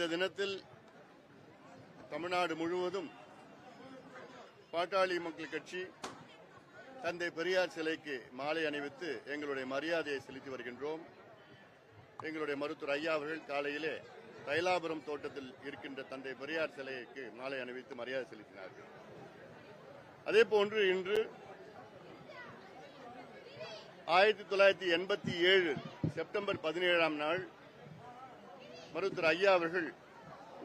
இந்த தினத்தில் தமிழ்நாடு முழுவதும் பாட்டாளி மக்கள் கட்சி தந்தை பெரியார் சிலைக்கு மாலை அணிவித்து எங்களுடைய மரியாதையை செலுத்தி வருகின்றோம். எங்களுடைய மருத்துவர் ஐயா அவர்கள் காலையிலே தைலாபுரம் தோட்டத்தில் இருக்கின்ற தந்தை பெரியார் சிலைக்கு மாலை அணிவித்து மரியாதை செலுத்தினார்கள். அதேபோன்று இன்று 1987 செப்டம்பர் 17ஆம் நாள் மருத்துவர் ஐயா அவர்கள்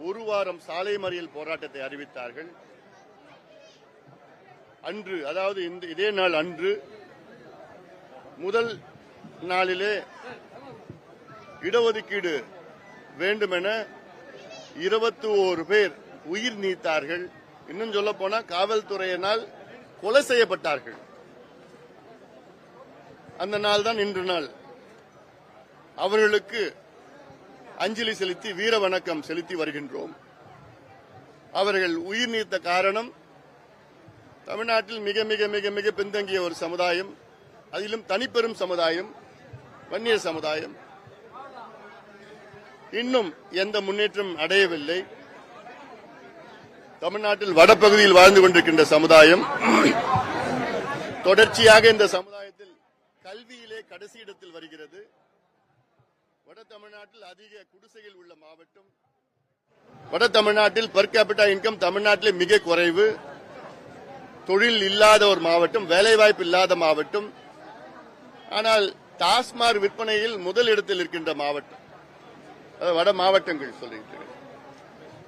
ஒரு வாரம் சாலை மறியல் போராட்டத்தை அறிவித்தார்கள். அன்று, அதாவது இதே நாள் அன்று முதல் நாளிலே இடஒதுக்கீடு வேண்டுமென 21 பேர் உயிர் நீத்தார்கள். இன்னும் சொல்ல போனா காவல்துறையினால் கொலை செய்யப்பட்டார்கள். அந்த நாள் தான் இன்று நாள். அவர்களுக்கு அஞ்சலி செலுத்தி வீர வணக்கம் செலுத்தி வருகின்றோம். அவர்கள் உயிர் நீத்த காரணம், தமிழ்நாட்டில் மிக மிக மிக மிக பின்தங்கிய ஒரு சமுதாயம், அதிலும் தனிப்பெரும் சமுதாயம் வன்னியர் சமுதாயம், இன்னும் எந்த முன்னேற்றம் அடையவில்லை. தமிழ்நாட்டில் வடபகுதியில் வாழ்ந்து கொண்டிருக்கின்ற சமுதாயம் தொடர்ச்சியாக இந்த சமுதாயத்தில் கல்வியிலே கடைசி இடத்தில் வருகிறது. வட தமிழ்நாட்டில் அதிக குடிசைகள் உள்ள மாவட்டம், வட தமிழ்நாட்டில் பெர் கேபிட்டா இன்கம் தமிழ்நாட்டிலே மிக குறைவு, தொழில் இல்லாத ஒரு மாவட்டம், வேலைவாய்ப்பு இல்லாத மாவட்டம். ஆனால் டாஸ்மாக் விற்பனையில் முதல் இடத்தில் இருக்கின்ற மாவட்டம், வட மாவட்டங்கள் சொல்லிட்டு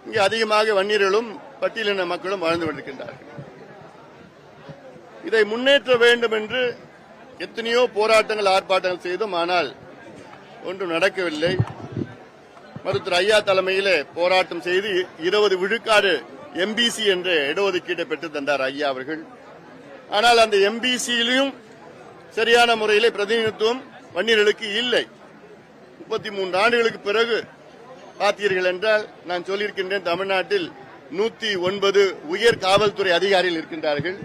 இங்கே அதிகமாக வன்னியர்களும் பட்டியலின மக்களும் வாழ்ந்து கொண்டிருக்கின்றார்கள். இதை முன்னேற்ற வேண்டும் என்று எத்தனையோ போராட்டங்கள் ஆர்ப்பாட்டங்கள் செய்தோம். ஆனால் ஒன்றும் நடக்கவில்லை. மருத்துவர் ஐயா தலைமையிலே போராட்டம் செய்து 20 விழுக்காடு எம்பிசி என்ற இடஒதுக்கீட்டை பெற்று தந்தார் ஐயா அவர்கள். ஆனால் அந்த எம்பிசியிலும் சரியான முறையிலே பிரதிநிதித்துவம் வன்னியர்களுக்கு இல்லை. 33 ஆண்டுகளுக்கு பிறகு பார்த்தீர்கள் என்றால், நான் சொல்லியிருக்கின்றேன், தமிழ்நாட்டில் 109 உயர் காவல்துறை அதிகாரிகள் இருக்கின்றார்கள்.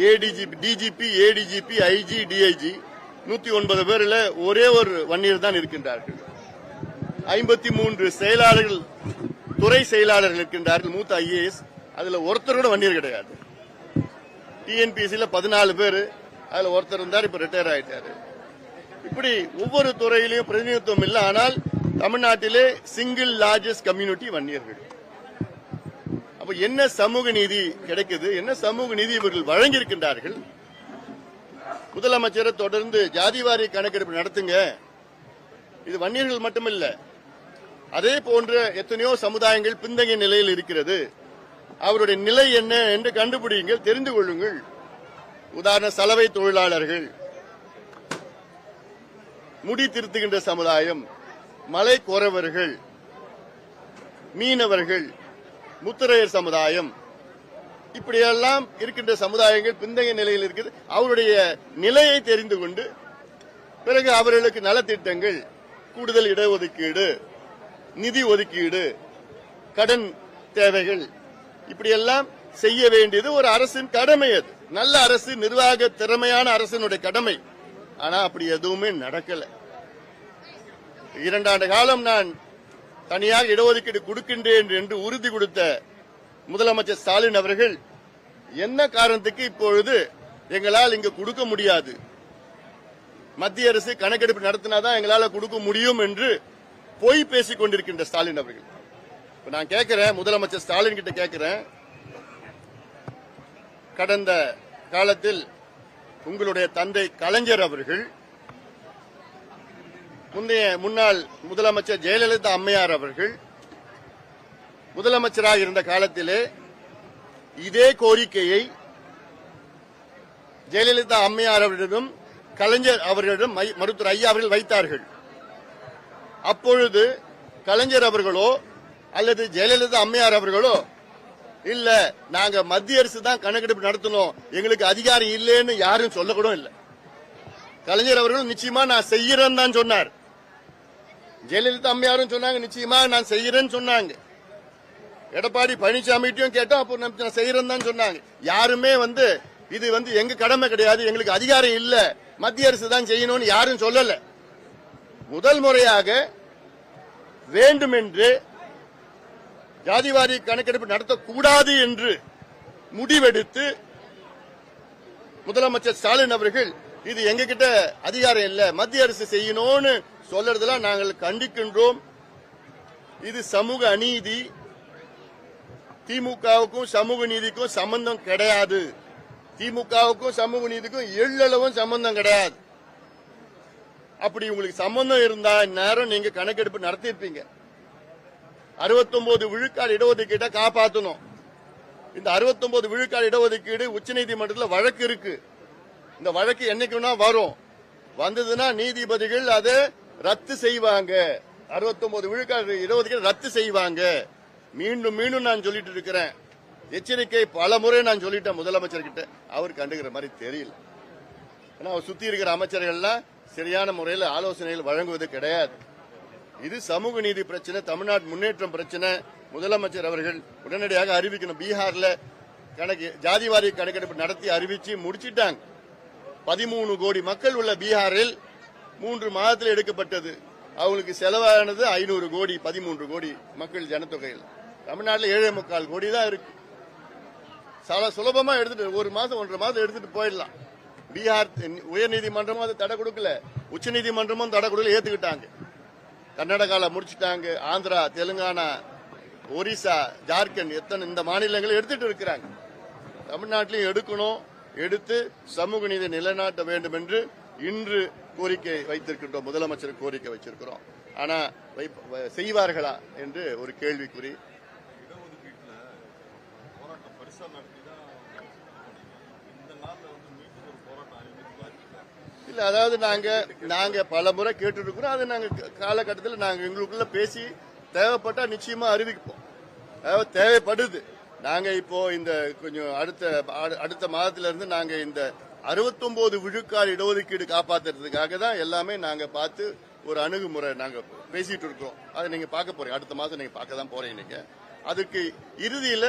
ADGP, DGP, ADGP, IG, DIG 109 பேரில் ஒரே ஒரு வன்னியர் தான் இருக்கின்றார்கள். 53 செயலாளர்கள், துறை செயலாளர்கள் இருக்கின்றார்கள், மூத்த ஐஏஎஸ். அதுல ஒருத்தரோட வன்னியர் கிடையாது. டிஎன்பிஎஸ்சில 14 பேர், அதுல ஒருத்தர் இருந்தார், இப்ப ரிட்டையர் ஆயிட்டாரு. இப்படி ஒவ்வொரு துறையிலையும் பிரதிநிதித்துவம் இல்லை. ஆனால் தமிழ்நாட்டிலே சிங்கிள் லார்ஜஸ்ட் கம்யூனிட்டி வன்னியர்கள். அப்ப என்ன சமூக நீதி கிடைக்குது? என்ன சமூக நீதி இவர்கள் வழங்கியிருக்கின்றார்கள்? முதலமைச்சரை தொடர்ந்து ஜாதிவாரி கணக்கெடுப்பு நடத்துங்க. இது வன்னியர்கள் மட்டுமல்ல, அதே போன்ற எத்தனையோ சமுதாயங்கள் பின்தங்கிய நிலையில் இருக்கிறது. அவருடைய நிலை என்ன என்று கண்டுபிடிங்கள், தெரிந்து கொள்ளுங்கள். உதாரண சலவை தொழிலாளர்கள், முடி திருத்துகின்ற சமுதாயம், மலை கோரவர்கள், மீனவர்கள், முத்திரையர் சமுதாயம், இப்படியெல்லாம் இருக்கின்ற சமுதாயங்கள் பின்தங்கிய நிலையில் இருக்கிறது. அவருடைய நிலையை தெரிந்து கொண்டு பிறகு அவர்களுக்கு நலத்திட்டங்கள், கூடுதல் இடஒதுக்கீடு, நிதி ஒதுக்கீடு, கடன் தேவைகள், இப்படியெல்லாம் செய்ய வேண்டியது ஒரு அரசின் கடமை. அது நல்ல அரசு, நிர்வாக திறமையான அரசினுடைய கடமை. ஆனா அப்படி எதுவுமே நடக்கல. 2 ஆண்டு காலம் நான் தனியாக இடஒதுக்கீடு கொடுக்கின்றேன் என்று உறுதி கொடுத்த முதலமைச்சர் ஸ்டாலின் அவர்கள் என்ன காரணத்துக்கு இப்பொழுது எங்களால் இங்கு கொடுக்க முடியாது, மத்திய அரசு கணக்கெடுப்பு நடத்தினாதான் எங்களால் கொடுக்க முடியும் என்று பொய் பேசிக் கொண்டிருக்கின்ற ஸ்டாலின் அவர்கள். நான் கேட்கிறேன், முதலமைச்சர் ஸ்டாலின் கிட்ட கேட்கிறேன், கடந்த காலத்தில் உங்களுடைய தந்தை கலைஞர் அவர்கள், முன்னாள் முதலமைச்சர் ஜெயலலிதா அம்மையார் அவர்கள் முதலமைச்சராக இருந்த காலத்திலே இதே கோரிக்கையை ஜெயலலிதா அம்மையார் அவர்களிடம், கலைஞர் அவர்களிடம் மருத்துவர் ஐயா அவர்கள் வைத்தார்கள். அப்பொழுது கலைஞர் அவர்களோ அல்லது ஜெயலலிதா அம்மையார் அவர்களோ, இல்ல நாங்க மத்திய அரசு தான் கணக்கெடுப்பு நடத்தணும், எங்களுக்கு அதிகாரம் இல்லைன்னு யாரும் சொல்லக்கூட இல்லை. கலைஞர் அவர்கள் நிச்சயமா நான் செய்யறேன்னு தான் சொன்னார். ஜெயலலிதா அம்மையாரும் சொன்னாங்க, நிச்சயமா நான் செய்யறேன்னு சொன்னாங்க. எடப்பாடி பழனிசாமிட்டையும் கேட்டோம், அப்போ நான் செய்யறேன்னு தான் சொன்னாங்க. யாருமே இது எங்க கடமை கிடையாது, எங்களுக்கு அதிகாரம் இல்ல, மத்திய அரசு தான் செய்யணும்னு யாரும் சொல்லல. முதல் முறையாக வேண்டுமென்று ஜாதிவாரி கணக்கெடுப்பு நடத்தக்கூடாது என்று முடிவெடுத்து முதலமைச்சர் ஸ்டாலின் அவர்கள் இது எங்க கிட்ட அதிகாரம் இல்ல, மத்திய அரசு செய்யணும்னு சொல்றதெல்லாம் நாங்கள் கண்டிக்கின்றோம். இது சமூக அநீதி. திமுகவுக்கும் சமூக நீதிக்கும் சம்பந்தம் கிடையாது. திமுகவுக்கும் சமூக நீதிக்கும் எள்ளளவும் சம்பந்தம் கிடையாது. அப்படி உங்களுக்கு சம்பந்தம் இருந்தா நேரம் நீங்க கணக்கெடுப்பு நடத்திருப்பீங்க. 69 விழுக்காடு இடஒதுக்கீட்டை காப்பாற்றணும். இந்த 69 விழுக்காடு இடஒதுக்கீடு உச்சநீதிமன்றத்தில் வழக்கு இருக்கு. இந்த வழக்கு என்னைக்கு வேணா வரும். வந்ததுன்னா நீதிபதிகள் அதை ரத்து செய்வாங்க. 69 விழுக்காடு இடஒதுக்கீடு ரத்து செய்வாங்க. மீண்டும் மீண்டும் நான் சொல்லிட்டு இருக்கிறேன். எச்சரிக்கை பல முறை நான் சொல்லிட்டேன் முதலமைச்சர் கிட்ட. அவர் கண்டுகிற மாதிரி தெரியல. ஏன்னா அவர் சுத்தி இருக்கிற அமைச்சர்கள்லாம் சரியான முறையில் ஆலோசனைகள் வழங்குவது கிடையாது. இது சமூக நீதி பிரச்சனை, தமிழ்நாடு முன்னேற்றம் பிரச்சனை. முதலமைச்சர் அவர்கள் உடனடியாக அறிவிக்கணும். பீகார்ல ஜாதிவாரி கணக்கெடுப்பு நடத்தி அறிவிச்சு முடிச்சிட்டாங்க. 13 கோடி மக்கள் உள்ள பீகாரில் 3 மாதத்தில் எடுக்கப்பட்டது. அவங்களுக்கு செலவானது 500 கோடி. 13 கோடி மக்கள் ஜனத்தொகையில். தமிழ்நாட்டில் 7.25 கோடி தான் இருக்கு. சுலபமா எடுத்துட்டு 1 மாசம் 1.5 மாதம் எடுத்துட்டு போயிடலாம். பீகார் உயர்நீதிமன்றமும் அதை தடை கொடுக்கல, உச்சநீதிமன்றமும் தடை கொடுக்கல, ஏத்துக்கிட்டாங்க. கர்நாடகால முடிச்சுட்டாங்க. ஆந்திரா, தெலுங்கானா, ஒரிசா, ஜார்க்கண்ட் எத்தனை இந்த மாநிலங்களை எடுத்துட்டு இருக்கிறாங்க. தமிழ்நாட்டிலையும் எடுக்கணும். எடுத்து சமூக நீதி நிலைநாட்ட வேண்டும் என்று இன்று கோரிக்கை வைத்திருக்கின்றோம். முதலமைச்சர் கோரிக்கை வச்சிருக்கிறோம். ஆனா செய்வார்களா என்று ஒரு கேள்விக்குறி. இல்ல, அதாவது நாங்க பல முறை கேட்டு இருக்கிறோம். அது நாங்க காலகட்டத்தில் நாங்க எங்களுக்குள்ள பேசி தேவைப்பட்டா நிச்சயமா அறிவிப்போம். அதாவது தேவைப்படுது. நாங்க இப்போ இந்த கொஞ்சம் அடுத்த மாதத்துல இருந்து நாங்க இந்த 69 விழுக்காடு இடஒதுக்கீடு காப்பாத்துறதுக்காக தான் எல்லாமே நாங்க பார்த்து ஒரு அணுகுமுறை நாங்க பேசிட்டு இருக்கோம். அதை நீங்க பார்க்க போறீங்க. அடுத்த மாதம் நீங்க பார்க்க தான் போறீங்க. நீங்க அதுக்கு இறுதியில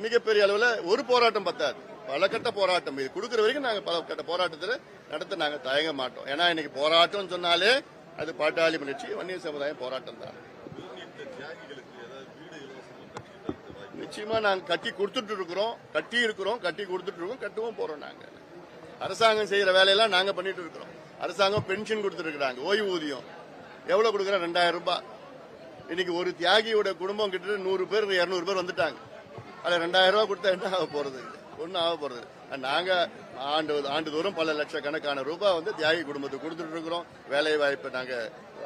மிகப்பெரிய அளவுல ஒரு போராட்டம் பத்தாது, பல கட்ட போராட்டம். இது கொடுக்கிற வரைக்கும் நாங்க பல கட்ட போராட்டத்தில் நடத்த நாங்க தயங்க மாட்டோம். ஏன்னா இன்னைக்கு போராட்டம் சொன்னாலே அது பாட்டாளி முயற்சி, வன்னியர் சமுதாயம் போராட்டம் தான். நிச்சயமா நாங்க கட்டி கொடுத்துட்டு இருக்கிறோம், கட்டி கொடுத்துட்டு இருக்கோம், கட்டுவோம் போறோம். நாங்க அரசாங்கம் செய்யற வேலையெல்லாம் நாங்க பண்ணிட்டு இருக்கிறோம். அரசாங்கம் பென்ஷன் கொடுத்துட்டு இருக்காங்க, ஓய்வூதியம் எவ்வளவு கொடுக்குறோம்? 2000 ரூபாய். இன்னைக்கு ஒரு தியாகியோட குடும்பம் கிட்ட 100 பேர் 200 பேர் வந்துட்டாங்க. அதுல 2000 ரூபாய் கொடுத்தா என்ன ஆக போறது? ஒன்னும் ஆக போறது. நாங்க ஆண்டுதோறும் பல லட்சக்கணக்கான ரூபாய் வந்து தியாகி குடும்பத்துக்கு கொடுத்துட்டு இருக்கிறோம். வேலை வாய்ப்பு நாங்க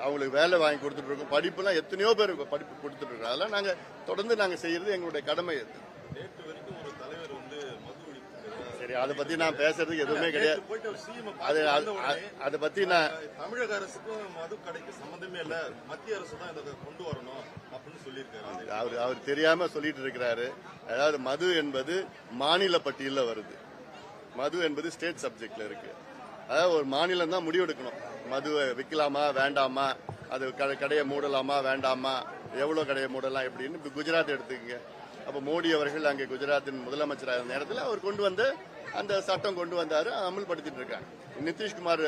அவங்களுக்கு வேலை வாங்கி கொடுத்துட்டு இருக்கோம். படிப்பு எல்லாம் எத்தனையோ பேர் படிப்பு கொடுத்துட்டு இருக்கோம். அதெல்லாம் நாங்க தொடர்ந்து நாங்க செய்யறது எங்களுடைய கடமை. சரி, அதை பத்தி நான் பேசுறதுக்கு எதுவுமே கிடையாது. அதை பத்தி நான் தமிழக அரசுக்கும் மது கடைக்கு சம்பந்தமே இல்ல, மத்திய அரசு தான் இதை கொண்டு வரணும் அப்படின்னு சொல்லியிருக்காரு. அவர் தெரியாம சொல்லிட்டு இருக்கிறாரு. அதாவது மது என்பது மாநில பட்டியலில் வருது. மது என்பது ஸ்டேட் சப்ஜெக்ட்ல இருக்கு. அதாவது ஒரு மாநிலம் தான் முடிவெடுக்கணும். மதுவை விற்கலாமா வேண்டாமா, அது கடையை மூடலாமா வேண்டாமா, எவ்வளவு கடையை மூடலாம் எப்படின்னு. இப்ப குஜராத் எடுத்துக்கங்க. அப்ப மோடி அவர்கள் அங்கே குஜராத்தின் முதலமைச்சராக நேரத்தில் அவர் கொண்டு வந்து அந்த சட்டம் கொண்டு வந்தாரு, அமல்படுத்திட்டு இருக்காங்க. நிதிஷ்குமார்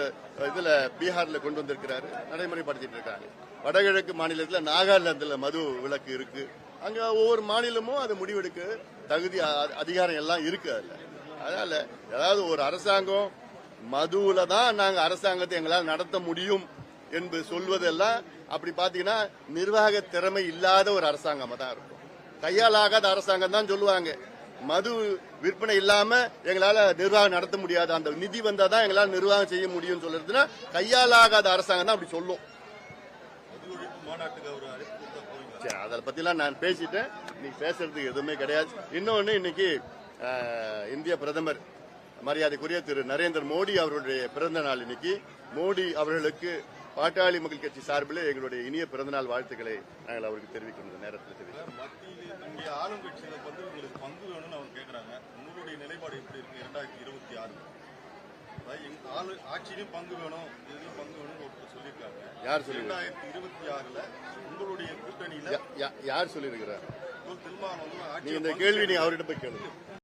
இதுல பீகார்ல கொண்டு வந்திருக்கிறாரு, நடைமுறைப்படுத்திட்டு இருக்காங்க. வடகிழக்கு மாநிலத்தில் நாகாலாந்துல மது விலக்கு இருக்கு. அங்க ஒவ்வொரு மாநிலமும் அது முடிவெடுக்க தகுதி அதிகாரம் எல்லாம் இருக்கு. அதனால ஏதாவது ஒரு அரசாங்கம் மதுவுல தான் நாங்க அரசாங்கத்தை எங்களால் நடத்த முடியும் என்று சொல்வதெல்லாம் அப்படி பாத்தீங்கன்னா நிர்வாக திறமை இல்லாத ஒரு அரசாங்கமா தான் இருக்கும். கையால் ஆகாத அரசாங்கம் தான் சொல்லுவாங்க. மது விற்பனை இல்லாம எங்களால நிர்வாகம் நடத்த முடியாது, அந்த நிதி வந்தாதான் எங்களால் நிர்வாகம் செய்ய முடியும் சொல்றதுன்னா கையால் ஆகாத அரசாங்கம் தான் அப்படி சொல்லும். அதை பத்தி எல்லாம் நான் பேசிட்டேன். இன்னைக்கு பேசுறதுக்கு எதுவுமே கிடையாது. இன்னொன்னு, இன்னைக்கு இந்திய பிரதமர் மரியாதைக்குரிய திரு நரேந்திர மோடி அவர்களுடைய பிறந்த நாள். இன்னைக்கு மோடி அவர்களுக்கு பாட்டாளி மக்கள் கட்சி சார்பில் எங்களுடைய இனிய பிறந்தநாள் வாழ்த்துக்களை நாங்கள் அவருக்கு தெரிவிக்கின்ற நேரத்தில் தெரிவிக்கிறோம். ஆளுங்கட்சியில வந்து உங்களுக்கு பங்கு வேணும்னு அவங்க கேட்கறாங்க. உங்களுடைய நிலைப்பாடு எப்படி இருக்கு? 2026 ஆட்சியிலும் பங்கு வேணும், இதுலயும் பங்கு வேணும்னு சொல்லியிருக்காங்க. யார் சொல்லி? 2026 உங்களுடைய கூட்டணியில யார் சொல்லியிருக்கிறார்? திருமாவளவன் நீங்க இந்த கேள்வி நீங்க அவர்கிட்ட போய் கேளுங்க.